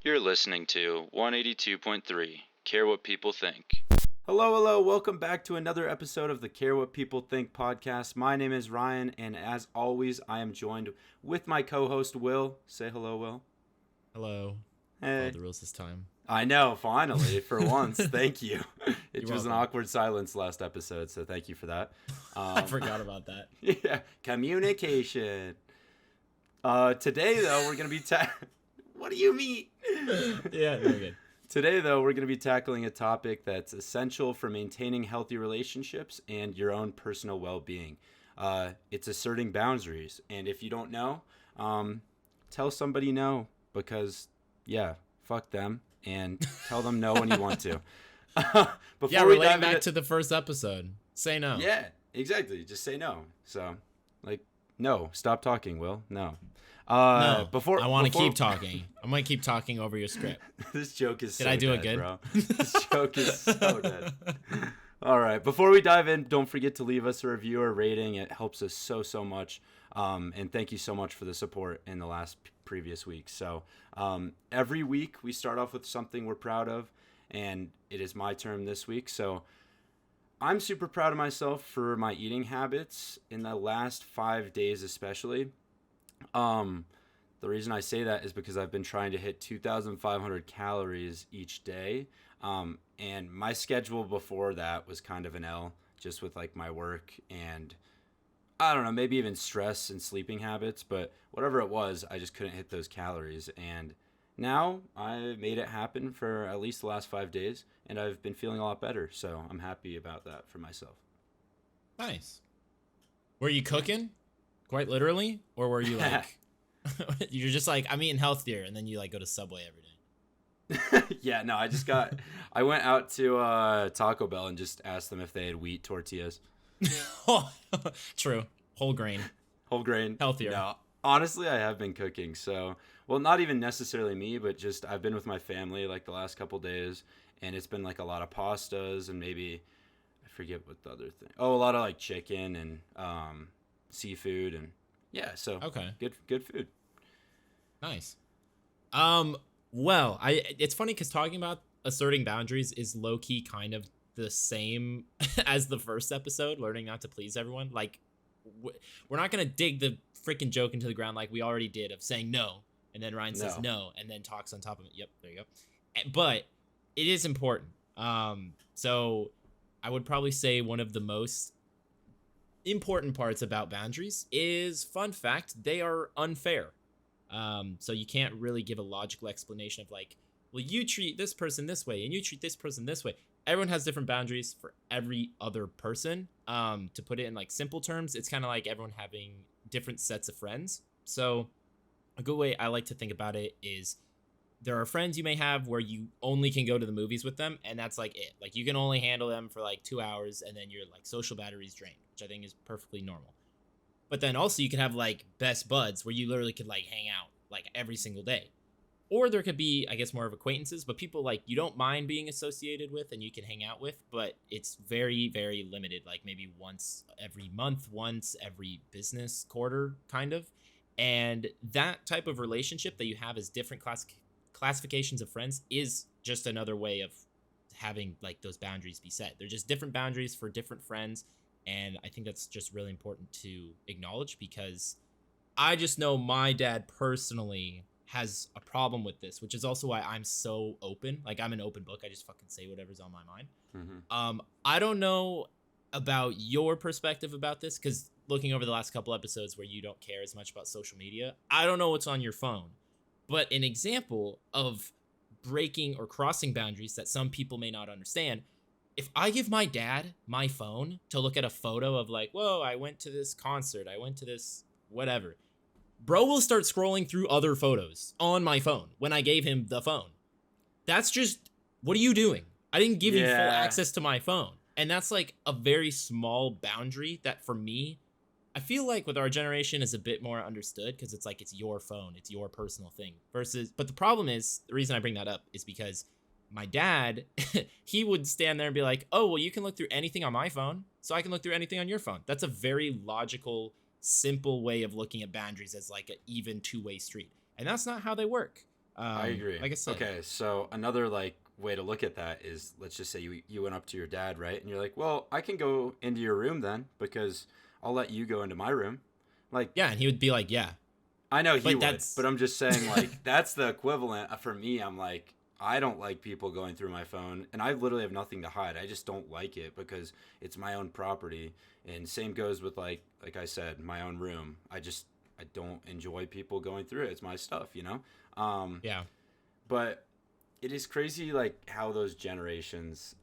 You're listening to 182.3, Care What People Think. Hello, welcome back to another episode of the Care What People Think podcast. My name is Ryan, and as always, I am joined with my co-host, Will. Say hello, Will. Hello. Hey. Follow the rules this time. I know, finally, for once. Thank you. It You're was an welcome. awkward silence last episode, so thank you for that. I forgot about that. Yeah, communication. Today, though, we're going to be... What do you mean? Yeah, very good. Today, though, we're going to be tackling a topic that's essential for maintaining healthy relationships and your own personal well-being. It's asserting boundaries. And if you don't know, tell somebody no, because, yeah, fuck them, and tell them no when you want to. Yeah, relating back to the first episode. Say no. Yeah, exactly. Just say no. So, like, no. Stop talking, Will. No. No, I want to keep talking. I'm going to keep talking over your script. This joke is Did so I do dead, it good? Bro. This joke is so dead. All right. Before we dive in, don't forget to leave us a review or rating. It helps us so much. And thank you so much for the support in the last previous week. So every week we start off with something we're proud of, and it is my turn this week. So I'm super proud of myself for my eating habits in the last 5 days especially. The reason I say that is because I've been trying to hit 2,500 calories each day. And my schedule before that was kind of an L, just with like my work and I don't know, maybe even stress and sleeping habits, but whatever it was, I just couldn't hit those calories. And now I made it happen for at least the last 5 days, and I've been feeling a lot better. So I'm happy about that for myself. Nice. Were you cooking? Quite literally? Or were you like, you're just like, I'm eating healthier, and then you like go to Subway every day? Yeah, no, I went out to Taco Bell and just asked them if they had wheat tortillas. True. Whole grain. Healthier. No, honestly, I have been cooking. So, well, not even necessarily me, but just I've been with my family like the last couple days, and it's been like a lot of pastas and maybe, I forget what the other thing. Oh, a lot of like chicken and seafood and yeah. So okay, good food. Nice. Well, it's funny because talking about asserting boundaries is low-key kind of the same as the first episode, learning not to please everyone. Like, we're not going to dig the freaking joke into the ground like we already did of saying no, and then Ryan says no, and then talks on top of it. Yep, there you go. But it is important. So I would probably say one of the most important parts about boundaries is, fun fact, they are unfair. So you can't really give a logical explanation of like, well, you treat this person this way and you treat this person this way. Everyone has different boundaries for every other person. To put it in like simple terms, it's kind of like everyone having different sets of friends. So a good way I like to think about it is there are friends you may have where you only can go to the movies with them, and that's like it. Like you can only handle them for like 2 hours, and then your like social battery's drained, which I think is perfectly normal. But then also you can have like best buds where you literally could like hang out like every single day. Or there could be, I guess, more of acquaintances, but people like you don't mind being associated with and you can hang out with, but it's very, very limited, like maybe once every month, once every business quarter, kind of. And that type of relationship that you have as different classifications of friends is just another way of having like those boundaries be set. They're just different boundaries for different friends. And I think that's just really important to acknowledge, because I just know my dad personally has a problem with this, which is also why I'm so open. Like, I'm an open book. I just fucking say whatever's on my mind. Mm-hmm. I don't know about your perspective about this, because looking over the last couple episodes where you don't care as much about social media, I don't know what's on your phone. But an example of breaking or crossing boundaries that some people may not understand, if I give my dad my phone to look at a photo of like, whoa, I went to this concert, I went to this whatever, bro will start scrolling through other photos on my phone when I gave him the phone. That's just, what are you doing? I didn't give you full access to my phone. And that's like a very small boundary that for me, I feel like with our generation is a bit more understood, because it's like, it's your phone, it's your personal thing versus, but the problem is, the reason I bring that up is because my dad, he would stand there and be like, oh, well, you can look through anything on my phone, so I can look through anything on your phone. That's a very logical, simple way of looking at boundaries as like an even two-way street. and that's not how they work. I agree. Like I said. Okay, so another like way to look at that is, let's just say you went up to your dad, right? And you're like, "Well, I can go into your room then because I'll let you go into my room." Like, Yeah, and he would be like, yeah. I know he But would, that's but I'm just saying like that's the equivalent for me. I'm like, I don't like people going through my phone, and I literally have nothing to hide. I just don't like it because it's my own property. And same goes with like I said, my own room. I don't enjoy people going through it. It's my stuff, you know. yeah. But it is crazy like how those generations.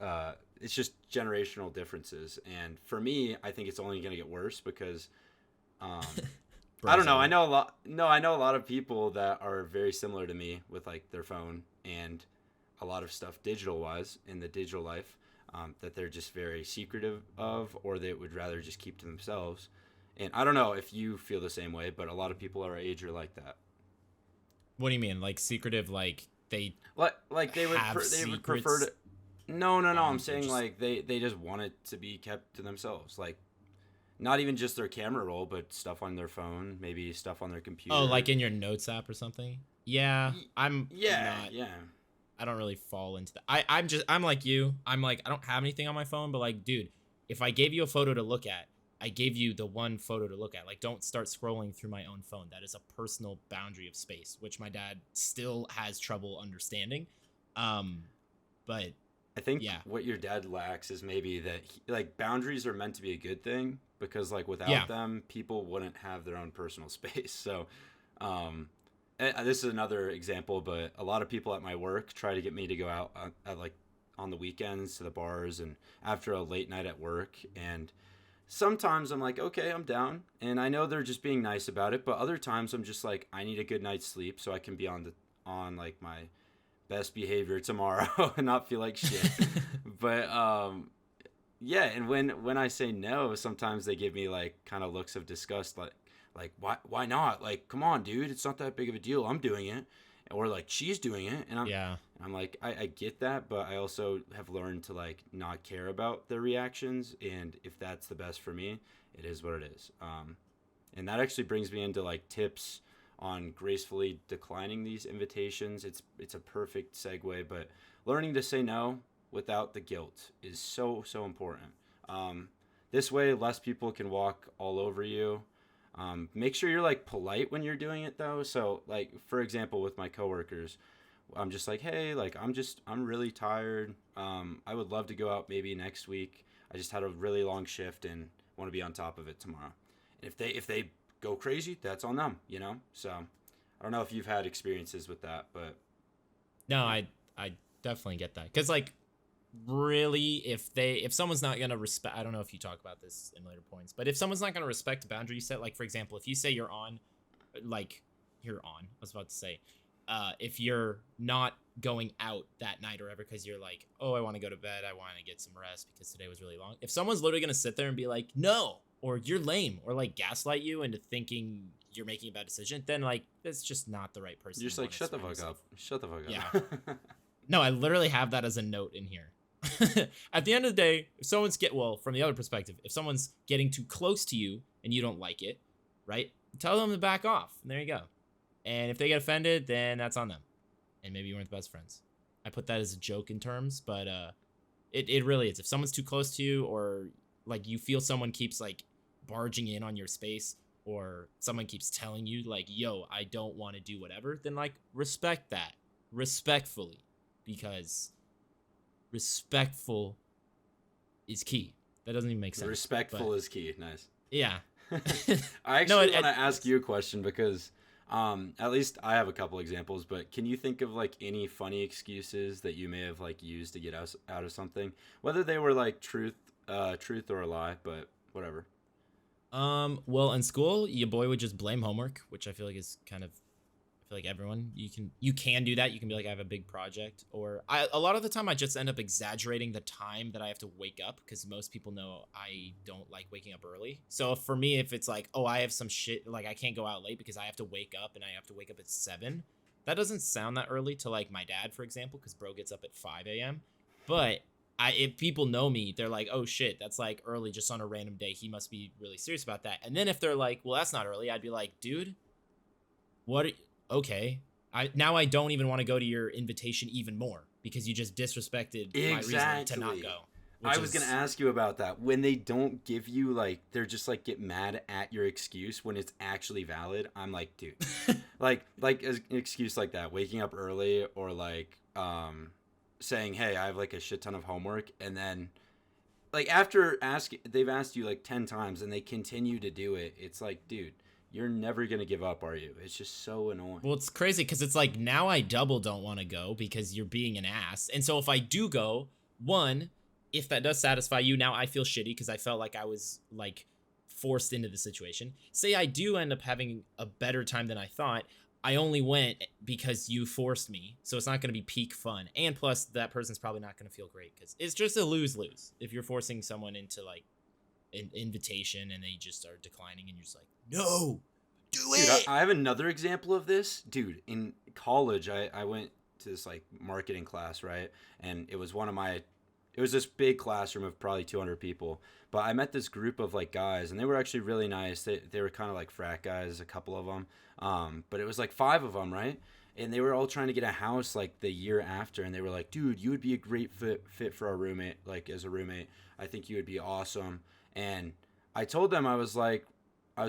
It's just generational differences, and for me, I think it's only going to get worse because. Um, I don't know. I know a lot. No, I know a lot of people that are very similar to me with like their phone and a lot of stuff digital wise in the digital life, that they're just very secretive of, or they would rather just keep to themselves. And I don't know if you feel the same way, but a lot of people our age are like that. What do you mean? Like secretive? Like they Like they would have they would secrets prefer to. No, no, no. I'm and they're saying just like they just want it to be kept to themselves. Like not even just their camera roll, but stuff on their phone, maybe stuff on their computer. oh, like in your notes app or something. Yeah, I'm Yeah, not. yeah. I don't really fall into that. I'm like you. I'm like I don't have anything on my phone, but like, dude, if I gave you a photo to look at, I gave you the one photo to look at. Like, don't start scrolling through my own phone. That is a personal boundary of space, which my dad still has trouble understanding. But I think yeah, what your dad lacks is maybe that like boundaries are meant to be a good thing because like without yeah, them, people wouldn't have their own personal space. So, um, this is another example, but a lot of people at my work try to get me to go out at like on the weekends to the bars and after a late night at work. And sometimes I'm like, okay, I'm down, and I know they're just being nice about it. But other times I'm just like, I need a good night's sleep so I can be on like my best behavior tomorrow and not feel like shit. But yeah, and when I say no, sometimes they give me like kind of looks of disgust, like why not? Like, come on, dude, it's not that big of a deal. I'm doing it, or like she's doing it, and yeah. I'm like I get that, but I also have learned to like not care about their reactions, and if that's the best for me, it is what it is. And that actually brings me into like tips on gracefully declining these invitations. It's a perfect segue, but learning to say no without the guilt is so important. This way, less people can walk all over you. Make sure you're like polite when you're doing it though. So like for example, with my coworkers, I'm just like, hey, like I'm really tired. I would love to go out maybe next week. I just had a really long shift and want to be on top of it tomorrow. And if they go crazy, that's on them, you know? So I don't know if you've had experiences with that, but No, yeah. I definitely get that because like really if someone's not gonna respect, I don't know if you talk about this in later points, but if someone's not gonna respect a boundary you set, like for example, if you say I was about to say, if you're not going out that night or whatever because you're like, oh, I want to go to bed, I want to get some rest because today was really long. If someone's literally gonna sit there and be like, no, or you're lame, or like gaslight you into thinking you're making a bad decision, then like that's just not the right person. You're just you like, wanna shut the surround fuck yourself up. Shut the fuck Yeah. up. No, I literally have that as a note in here. At the end of the day, if someone's from the other perspective, if someone's getting too close to you and you don't like it, right? Tell them to back off. And there you go. And if they get offended, then that's on them. And maybe you weren't the best friends. I put that as a joke in terms, but it really is. If someone's too close to you, or like you feel someone keeps like barging in on your space, or someone keeps telling you like, yo, I don't want to do whatever, then like respect that respectfully, because respectful is key. That doesn't even make sense. Respectful but is key. Nice. yeah. I No, actually want to ask you a question because at least I have a couple examples, but can you think of like any funny excuses that you may have like used to get us out of something, whether they were like truth or a lie, but whatever. Well, in school, your boy would just blame homework, which I feel like is kind of, I feel like everyone, you can do that. You can be like, I have a big project, or a lot of the time I just end up exaggerating the time that I have to wake up, because most people know I don't like waking up early. So for me, if it's like, oh, I have some shit, like I can't go out late because I have to wake up, and I have to wake up at 7, that doesn't sound that early to like my dad, for example, because bro gets up at 5 a.m. But if people know me, they're like, oh shit, that's like early just on a random day. He must be really serious about that. And then if they're like, well, that's not early, I'd be like, dude, what? okay, I don't even want to go to your invitation even more because you just disrespected my reasoning to not Exactly. go. I Which was gonna is ask you about that. When they don't give you like, they're just like get mad at your excuse when it's actually valid. I'm like, dude, like an excuse like that, waking up early or like saying, hey, I have like a shit ton of homework, and then like after they've asked you like 10 times and they continue to do it. It's like, dude, you're never gonna give up, are you? It's just so annoying. well, it's crazy because it's like now I double don't want to go because you're being an ass. And so if I do go, one, if that does satisfy you, now I feel shitty because I felt like I was like forced into the situation. Say I do end up having a better time than I thought. I only went because you forced me. So it's not going to be peak fun. And plus, that person's probably not going to feel great because it's just a lose lose if you're forcing someone into like an invitation and they just are declining and you're just like, no, do Dude, it. I have another example of this. Dude, in college, I went to this like marketing class, right? And it was it was this big classroom of probably 200 people. But I met this group of like guys, and they were actually really nice. They were kind of like frat guys, a couple of them. But it was like five of them, right? And they were all trying to get a house like the year after, and they were like, dude, you would be a great fit for our roommate, like as a roommate. I think you would be awesome. And I told them, I was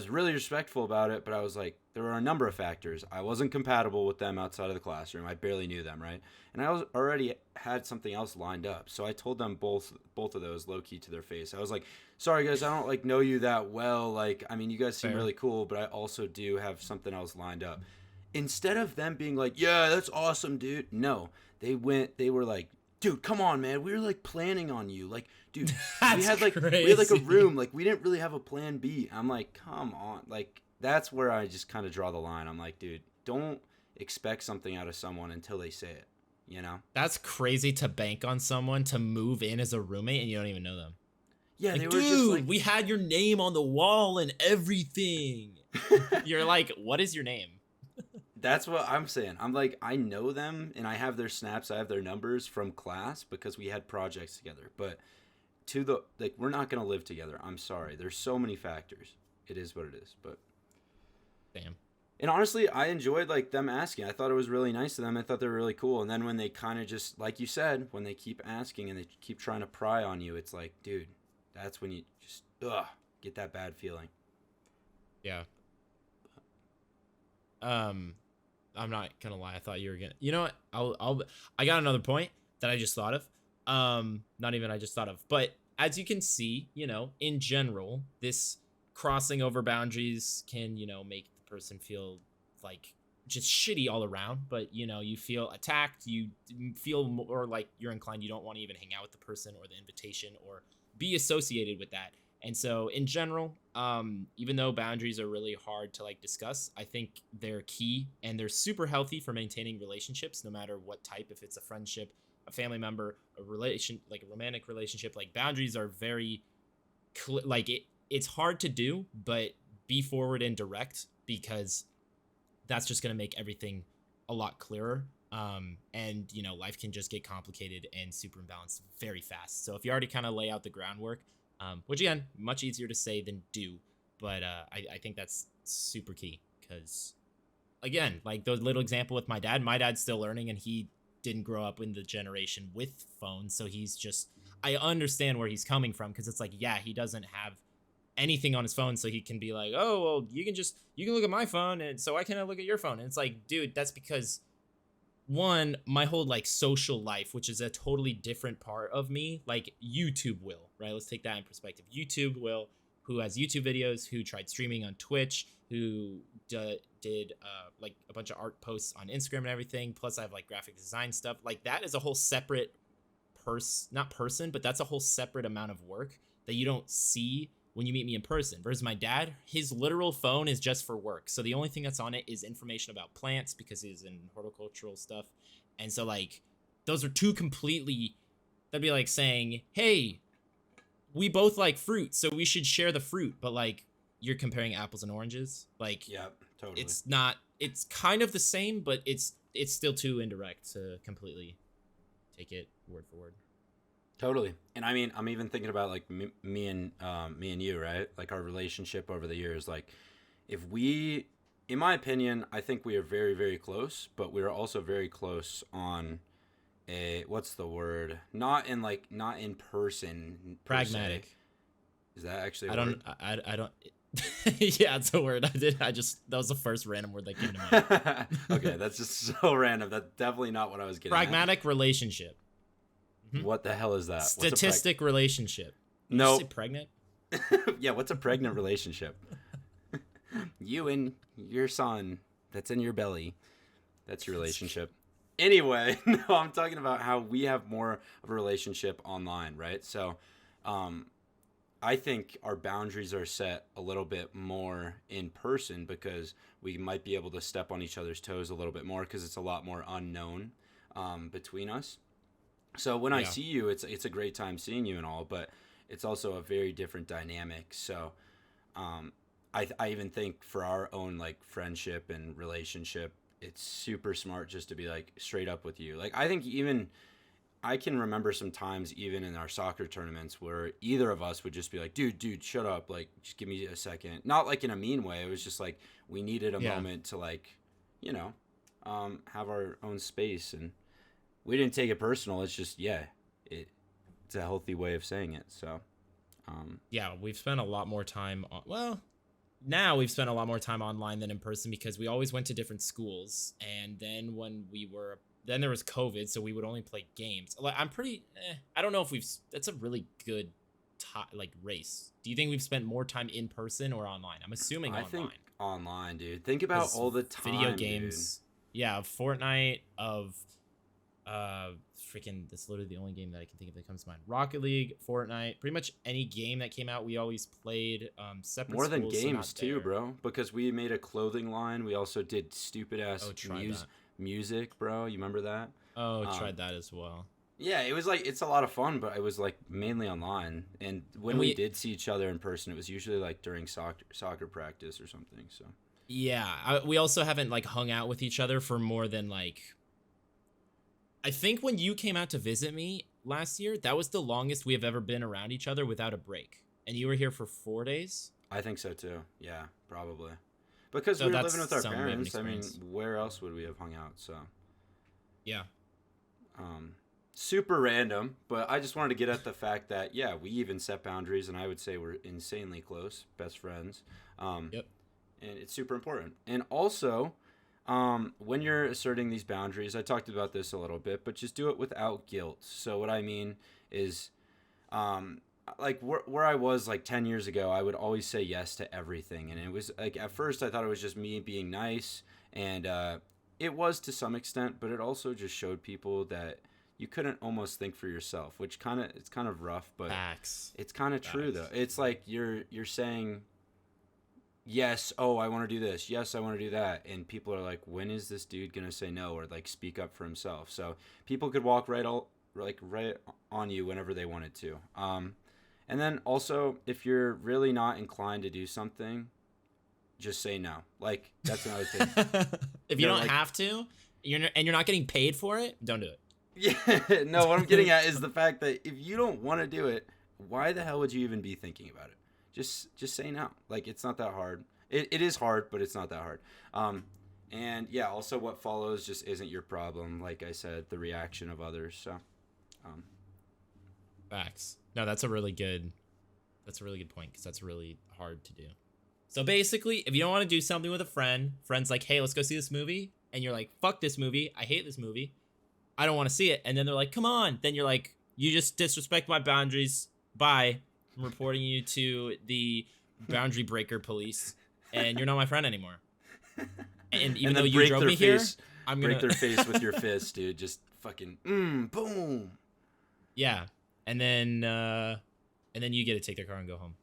really respectful about it, but I was like, there were a number of factors. I wasn't compatible with them outside of the classroom. I barely knew them, right? And I was already had something else lined up. So I told them both of those low key to their face. I was like, sorry guys, I don't like know you that well. Like, I mean, you guys seem Fair. really cool, but I also do have something else lined up. Instead of them being like, yeah, that's awesome, dude. No, they were like, dude, come on, man. We were like planning on you. Like, dude, That's we had like a crazy. room. Like, we didn't really have a plan B. I'm like, come on. Like, that's where I just kind of draw the line. I'm like, dude, don't expect something out of someone until they say it, you know? That's crazy to bank on someone to move in as a roommate and you don't even know them. Yeah, they Like, were just like, dude, we had your name on the wall and everything. You're like, what is your name? that's what I'm saying. I'm like, I know them and I have their snaps, I have their numbers from class because we had projects together. But like, we're not going to live together. I'm sorry. There's so many factors. It is what it is. But Damn. and honestly, I enjoyed like them asking. I thought it was really nice of them. I thought they were really cool. And then when they kind of just, like you said, when they keep asking and they keep trying to pry on you, it's like, dude, that's when you just get that bad feeling. Yeah. I'm not gonna lie. I thought you were gonna. You know what? I got another point that I just thought of. Not even I just thought of, but as you can see, in general, this crossing over boundaries can, make the person feel like just shitty all around. But you feel attacked. You feel more like you're inclined. You don't want to even hang out with the person or the invitation or be associated with that. And so in general, even though boundaries are really hard to like discuss, I think they're key and they're super healthy for maintaining relationships, no matter what type. If it's a friendship, a family member, a relation, like a romantic relationship, like boundaries are very like it's hard to do, but be forward and direct because that's just going to make everything a lot clearer. And life can just get complicated and super imbalanced very fast. So if you already kind of lay out the groundwork, which again, much easier to say than do, but I think that's super key because, again, like the little example with my dad's still learning and he didn't grow up in the generation with phones, so he's just, I understand where he's coming from because it's like, yeah, he doesn't have anything on his phone, so he can be like, oh, well, you can look at my phone and so I can look at your phone, and it's like, dude, that's because one, my whole like social life, which is a totally different part of me, like YouTube will, right? Let's take that in perspective. YouTube will, who has YouTube videos, who tried streaming on Twitch, who did like a bunch of art posts on Instagram and everything. Plus I have like graphic design stuff. Like that is a whole separate not person, but that's a whole separate amount of work that you don't see when you meet me in person. Versus my dad, his literal phone is just for work. So the only thing that's on it is information about plants because he's in horticultural stuff. And so like those are two completely, that'd be like saying, hey, we both like fruit, so we should share the fruit. But like you're comparing apples and oranges. Like Yeah, totally. it's kind of the same, but it's still too indirect to completely take it word for word. Totally. And I mean, I'm even thinking about like me and you, right? Like our relationship over the years. Like, if we in my opinion, I think we are very, very close, but we are also very close on a, what's the word? Not in person per se. Pragmatic. Is that actually a I word? don't. I don't. Yeah, it's a word. That was the first random word that came to mind. Okay, that's just so random. That's definitely not what I was getting Pragmatic relationship. at. What the hell is that? Statistic relationship. Did No. you say pregnant? Yeah, what's a pregnant relationship? You and your son that's in your belly. That's your relationship. Anyway, no, I'm talking about how we have more of a relationship online, right? So, I think our boundaries are set a little bit more in person because we might be able to step on each other's toes a little bit more because it's a lot more unknown between us. So when I Yeah. see you, it's a great time seeing you and all, but it's also a very different dynamic. So um, I even think for our own like friendship and relationship, it's super smart just to be like straight up with you. Like I think even I can remember some times even in our soccer tournaments where either of us would just be like, dude, shut up. Like, just give me a second. Not like in a mean way. It was just like we needed a Yeah. moment to like, you know, have our own space. And we didn't take it personal. It's just, yeah, it's a healthy way of saying it. So, Yeah, we've spent a lot more time on, well, now we've spent a lot more time online than in person because we always went to different schools, and then there was COVID, so we would only play games. Like I'm pretty I don't know if that's a really good like race. Do you think we've spent more time in person or online? I'm assuming I online. think online, dude. Think about 'Cause all the time, video games. Yeah, Fortnite, of freaking, that's literally the only game that I can think of that comes to mind. Rocket League, Fortnite, pretty much any game that came out, we always played. Separate More than schools, so games not too, there. bro. Because we made a clothing line. We also did stupid ass Oh, tried that. music, bro. You remember that? Oh, Um, tried that as well. Yeah, it was like it's a lot of fun, but it was like mainly online. And when And we we, did see each other in person, it was usually like during soccer practice or something. So yeah, we also haven't like hung out with each other for more than like, I think when you came out to visit me last year, that was the longest we have ever been around each other without a break. And you were here for 4 days. I think so too. Yeah, probably. Because So we were that's living with our something we haven't parents. I mean, experienced. where else would we have hung out? So, Yeah. um, super random, but I just wanted to get at the fact that yeah, we even set boundaries, and I would say we're insanely close, best friends. Yep. And it's super important. And also, when you're asserting these boundaries, I talked about this a little bit, but just do it without guilt. So what I mean is, like where I was like 10 years ago, I would always say yes to everything. And it was like, at first I thought it was just me being nice. And it was to some extent, but it also just showed people that you couldn't almost think for yourself, which it's kind of rough, but Facts. it's kind of true though. Facts. It's like you're saying, yes, oh, I want to do this. Yes, I want to do that. And people are like, when is this dude going to say no or like speak up for himself? So people could walk right on you whenever they wanted to. And then also, if you're really not inclined to do something, just say no. Like, that's another thing. If you They're don't like- have to, you're not getting paid for it, don't do it. Yeah, no, what I'm getting at is the fact that if you don't want to do it, why the hell would you even be thinking about it? Just say no. Like, it's not that hard. It is hard, but it's not that hard. And yeah, also what follows just isn't your problem. Like I said, the reaction of others. So, Facts. No, that's a really good point, because that's really hard to do. So basically, if you don't want to do something with a friend's like, hey, let's go see this movie, and you're like, fuck this movie, I hate this movie, I don't want to see it, and then they're like, come on, then you're like, you just disrespect my boundaries, bye, I'm reporting you to the boundary breaker police, and you're not my friend anymore. And even though you drove me here, I'm gonna break their face with your fist, dude. Just fucking boom. Yeah, and then you get to take their car and go home.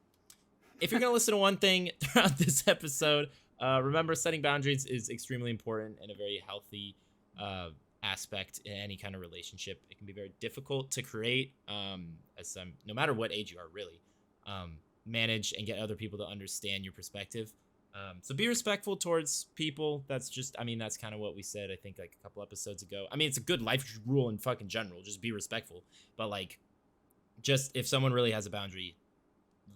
If you're gonna listen to one thing throughout this episode, remember, setting boundaries is extremely important and a very healthy aspect in any kind of relationship. It can be very difficult to create, no matter what age you are, really, manage and get other people to understand your perspective. So be respectful towards people. That's kind of what we said, I think, like a couple episodes ago. I mean, it's a good life rule in fucking general. Just be respectful. But like, just if someone really has a boundary,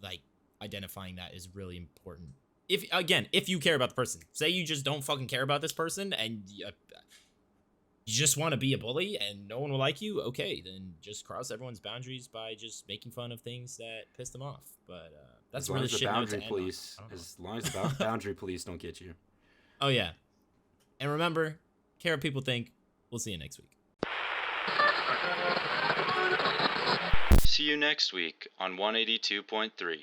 like, identifying that is really important. if you care about the person, say you just don't fucking care about this person and you just want to be a bully and no one will like you, okay, then just cross everyone's boundaries by just making fun of things that piss them off. But that's as long really as the shit note to boundary end police, on. as long as the boundary police don't get you. Oh yeah, and remember, care what people think. We'll see you next week. See you next week on 182.3.